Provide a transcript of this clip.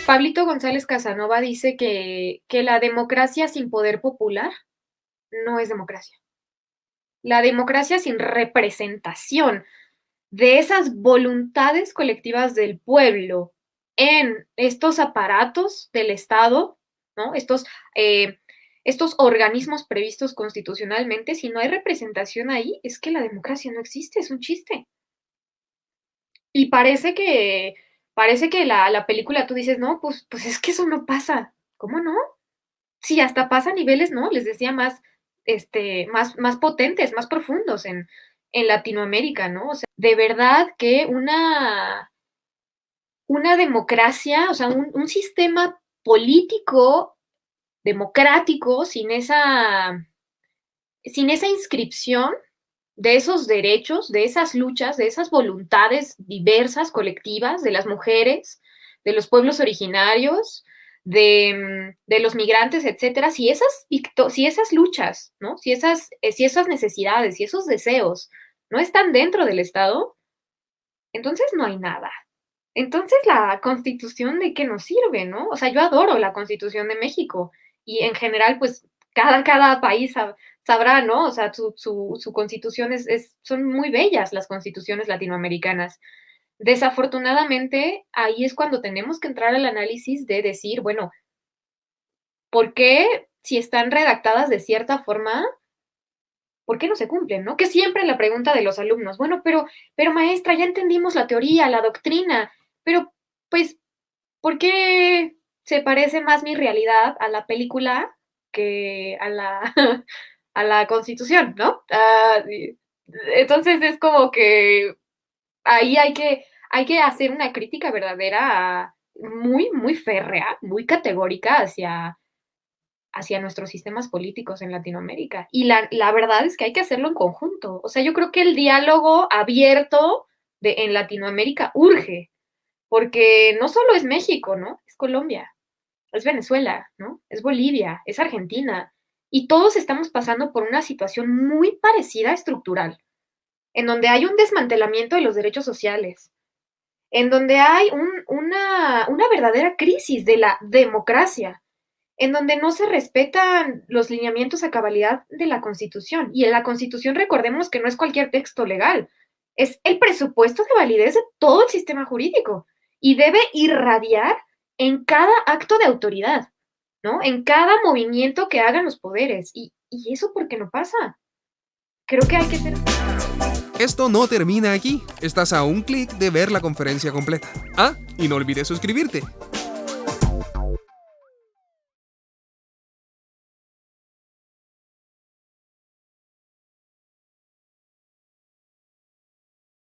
Pablito González Casanova dice que la democracia sin poder popular no es democracia. La democracia sin representación de esas voluntades colectivas del pueblo en estos aparatos del Estado, ¿no? Estos organismos previstos constitucionalmente, si no hay representación ahí, es que la democracia no existe, es un chiste. Y parece que la película tú dices, no, pues es que eso no pasa. ¿Cómo no? Sí, hasta pasa a niveles, ¿no? Les decía más potentes, más profundos en Latinoamérica, ¿no? O sea, de verdad que una democracia, o sea, un sistema político democrático sin esa inscripción de esos derechos, de esas luchas, de esas voluntades diversas, colectivas, de las mujeres, de los pueblos originarios, de los migrantes, etcétera, si esas luchas, ¿no? Si esas necesidades, si esos deseos no están dentro del Estado, entonces no hay nada. Entonces la Constitución, ¿de qué nos sirve, no? O sea, yo adoro la Constitución de México y en general, pues cada país sabrá, ¿no? O sea, su constitución son muy bellas las constituciones latinoamericanas. Desafortunadamente, ahí es cuando tenemos que entrar al análisis de decir, bueno, ¿por qué si están redactadas de cierta forma, por qué no se cumplen, no? Que siempre la pregunta de los alumnos, bueno, pero maestra, ya entendimos la teoría, la doctrina, pero pues, ¿por qué se parece más mi realidad a la película que a la, a la Constitución, ¿no? Entonces es como que ahí hay que hacer una crítica verdadera, muy, muy férrea, muy categórica hacia nuestros sistemas políticos en Latinoamérica. Y la verdad es que hay que hacerlo en conjunto. O sea, yo creo que el diálogo abierto en Latinoamérica urge, porque no solo es México, ¿no? Es Colombia, es Venezuela, ¿no? Es Bolivia, es Argentina. Y todos estamos pasando por una situación muy parecida estructural, en donde hay un desmantelamiento de los derechos sociales, en donde hay una verdadera crisis de la democracia, en donde no se respetan los lineamientos a cabalidad de la Constitución. Y en la Constitución recordemos que no es cualquier texto legal, es el presupuesto de validez de todo el sistema jurídico y debe irradiar en cada acto de autoridad, ¿no? En cada movimiento que hagan los poderes. ¿Y eso por qué no pasa? Creo que hay que ser... Esto no termina aquí. Estás a un clic de ver la conferencia completa. Ah, y no olvides suscribirte.